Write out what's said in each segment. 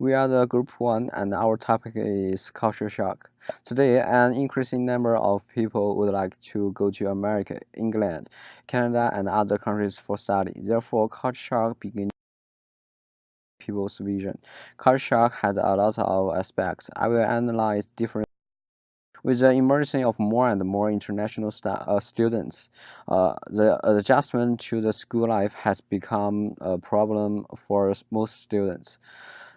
We are the Group 1 and our topic is culture shock. Today, an increasing number of people would like to go to America, England, Canada, and other countries for study. Therefore, culture shock begins people's vision. Culture shock has a lot of aspects. I will analyze different. With the emergence of more and more international students, the adjustment to the school life has become a problem for most students.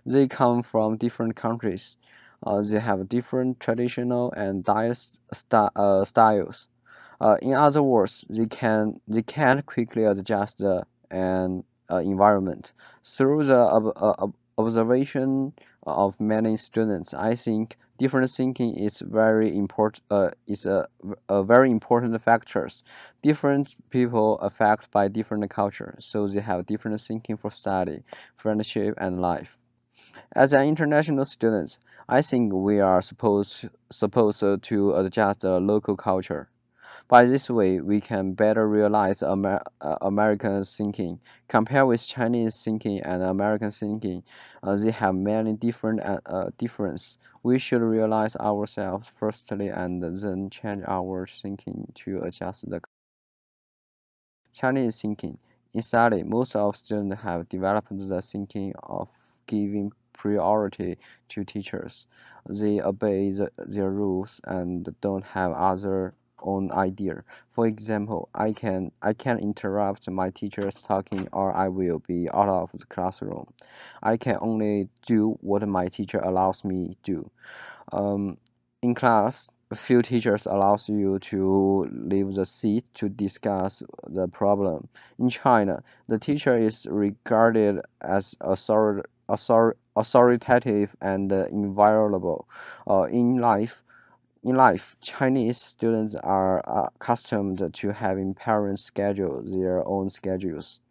They come from different countries. They have different traditional and styles. In other words, they can quickly adjust the an environment. Through the observation of many students, I think different thinking is very important. Is a very important factors. Different people affected by different cultures, so they have different thinking for study, friendship, and life. As an international student, I think we are supposed to adjust the local culture. By this way, we can better realize American thinking. Compared with Chinese thinking and American thinking, they have many difference. We should realize ourselves firstly and then change our thinking to adjust the Chinese thinking. In study, most of students have developed the thinking of giving priority to teachers. They obey their rules and don't have other own idea. For example, I can interrupt my teachers talking or I will be out of the classroom. I can only do what my teacher allows me to do. Um, in class, a few teachers allows you to leave the seat to discuss the problem. In China, the teacher is regarded as authoritative and inviolable. In life, Chinese students are accustomed to having parents schedule their own schedules.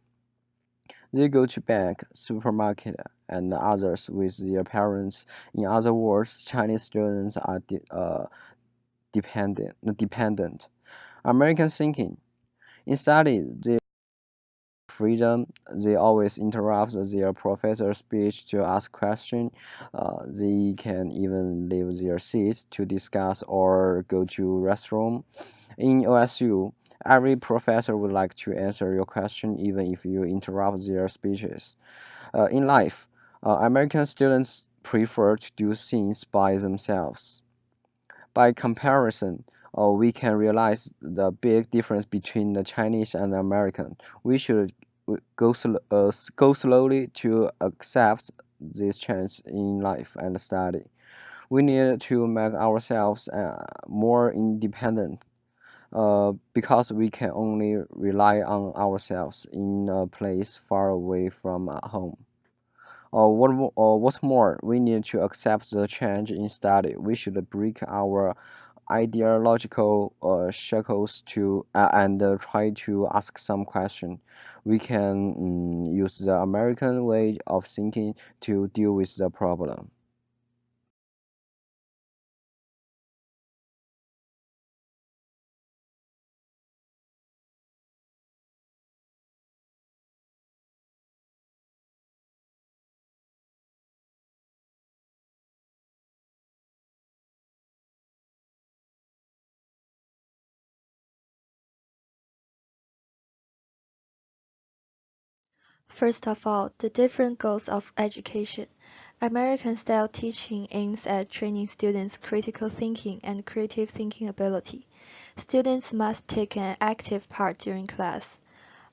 They go to bank, supermarket, and others with their parents. In other words, Chinese students are dependent. American thinking. In study, they freedom. They always interrupt their professor's speech to ask questions. They can even leave their seats to discuss or go to restroom. In OSU, every professor would like to answer your question even if you interrupt their speeches. In life, American students prefer to do things by themselves. By comparison, we can realize the big difference between the Chinese and the American. We should go slowly to accept this change in life and study. We need to make ourselves more independent because we can only rely on ourselves in a place far away from home. What's more, we need to accept the change in study. We should break our ideological shackles to and try to ask some question. We can use the American way of thinking to deal with the problem. First of all, the different goals of education. American style teaching aims at training students' critical thinking and creative thinking ability. Students must take an active part during class.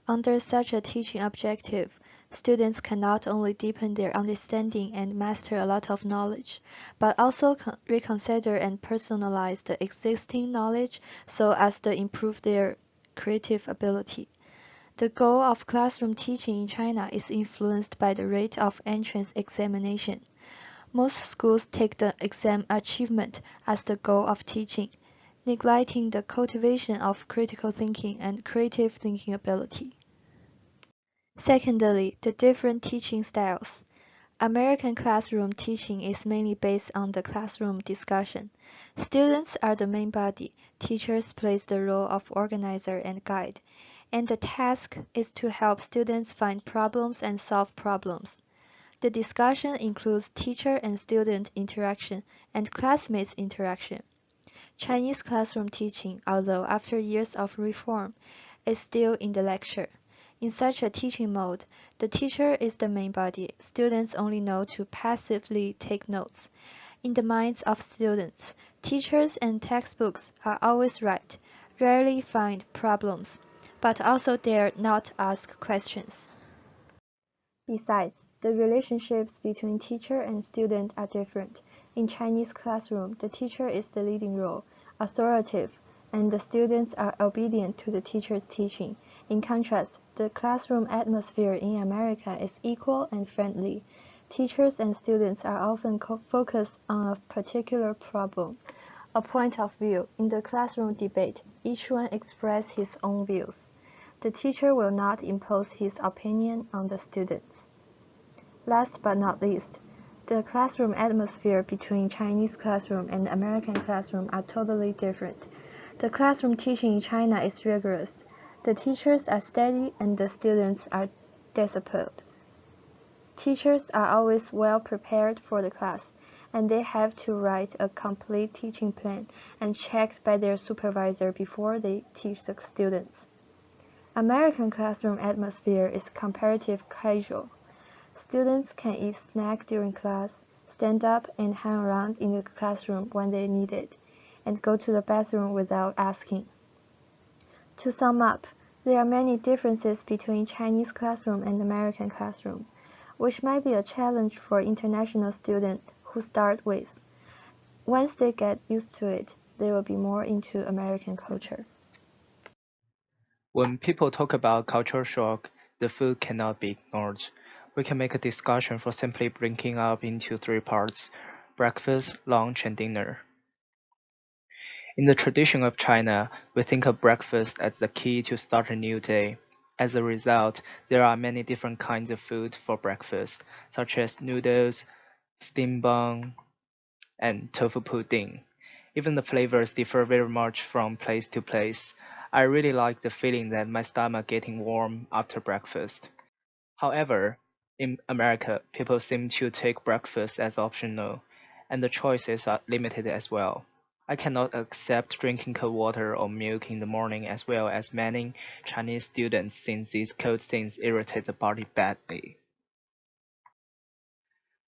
Under such a teaching objective, students can not only deepen their understanding and master a lot of knowledge, but also reconsider and personalize the existing knowledge so as to improve their creative ability. The goal of classroom teaching in China is influenced by the rate of entrance examination. Most schools take the exam achievement as the goal of teaching, neglecting the cultivation of critical thinking and creative thinking ability. Secondly, the different teaching styles. American classroom teaching is mainly based on the classroom discussion. Students are the main body, teachers plays the role of organizer and guide, and the task is to help students find problems and solve problems. The discussion includes teacher and student interaction and classmates interaction. Chinese classroom teaching, although after years of reform, is still in the lecture. In such a teaching mode, the teacher is the main body. Students only know to passively take notes. In the minds of students, teachers and textbooks are always right, rarely find problems, but also dare not ask questions. Besides, the relationships between teacher and student are different. In Chinese classroom, the teacher is the leading role, authoritative, and the students are obedient to the teacher's teaching. In contrast, the classroom atmosphere in America is equal and friendly. Teachers and students are often focused on a particular problem, a point of view. In the classroom debate, each one expresses his own views. The teacher will not impose his opinion on the students. Last but not least, the classroom atmosphere between Chinese classroom and American classroom are totally different. The classroom teaching in China is rigorous. The teachers are steady and the students are disciplined. Teachers are always well prepared for the class, and they have to write a complete teaching plan and checked by their supervisor before they teach the students. American classroom atmosphere is comparative casual. Students can eat snack during class, stand up and hang around in the classroom when they need it, and go to the bathroom without asking. To sum up, there are many differences between Chinese classroom and American classroom, which might be a challenge for international students who start with. Once they get used to it, they will be more into American culture. When people talk about culture shock, the food cannot be ignored. We can make a discussion for simply breaking up into three parts: breakfast, lunch, and dinner. In the tradition of China, we think of breakfast as the key to start a new day. As a result, there are many different kinds of food for breakfast, such as noodles, steamed bun, and tofu pudding. Even the flavors differ very much from place to place. I really like the feeling that my stomach getting warm after breakfast. However, in America, people seem to take breakfast as optional, and the choices are limited as well. I cannot accept drinking cold water or milk in the morning as well as many Chinese students since these cold things irritate the body badly.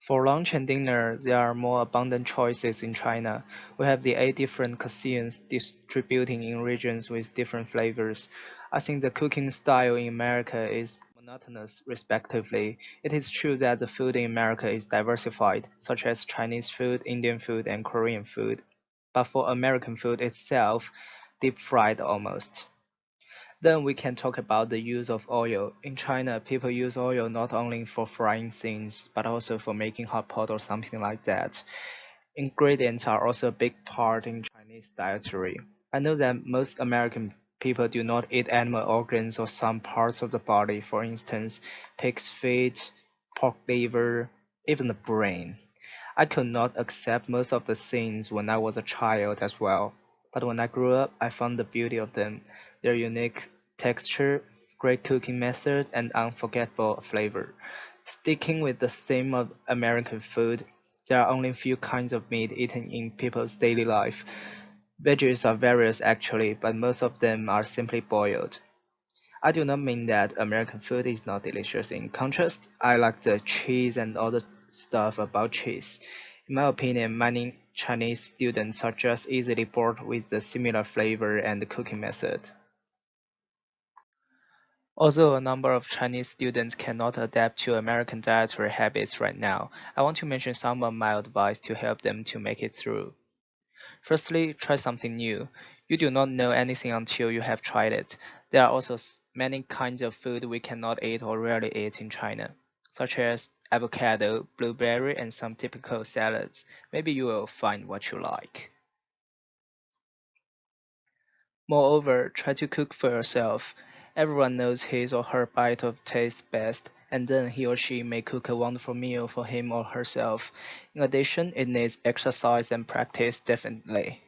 For lunch and dinner, there are more abundant choices in China. We have the 8 different cuisines distributing in regions with different flavors. I think the cooking style in America is monotonous, respectively. It is true that the food in America is diversified, such as Chinese food, Indian food, and Korean food. But for American food itself, deep fried almost. Then we can talk about the use of oil. In China, people use oil not only for frying things, but also for making hot pot or something like that. Ingredients are also a big part in Chinese dietary. I know that most American people do not eat animal organs or some parts of the body, for instance, pig's feet, pork liver, even the brain. I could not accept most of the things when I was a child as well, but when I grew up, I found the beauty of them, their unique texture, great cooking method, and unforgettable flavor. Sticking with the theme of American food, there are only few kinds of meat eaten in people's daily life. Veggies are various actually, but most of them are simply boiled. I do not mean that American food is not delicious. In contrast, I like the cheese and all the stuff about cheese. In my opinion, many Chinese students are just easily bored with the similar flavor and cooking method. Although a number of Chinese students cannot adapt to American dietary habits right now, I want to mention some of my advice to help them to make it through. Firstly, try something new. You do not know anything until you have tried it. There are also many kinds of food we cannot eat or rarely eat in China, such as avocado, blueberry, and some typical salads. Maybe you will find what you like. Moreover, try to cook for yourself. Everyone knows his or her bite of tastes best, and then he or she may cook a wonderful meal for him or herself. In addition, it needs exercise and practice definitely.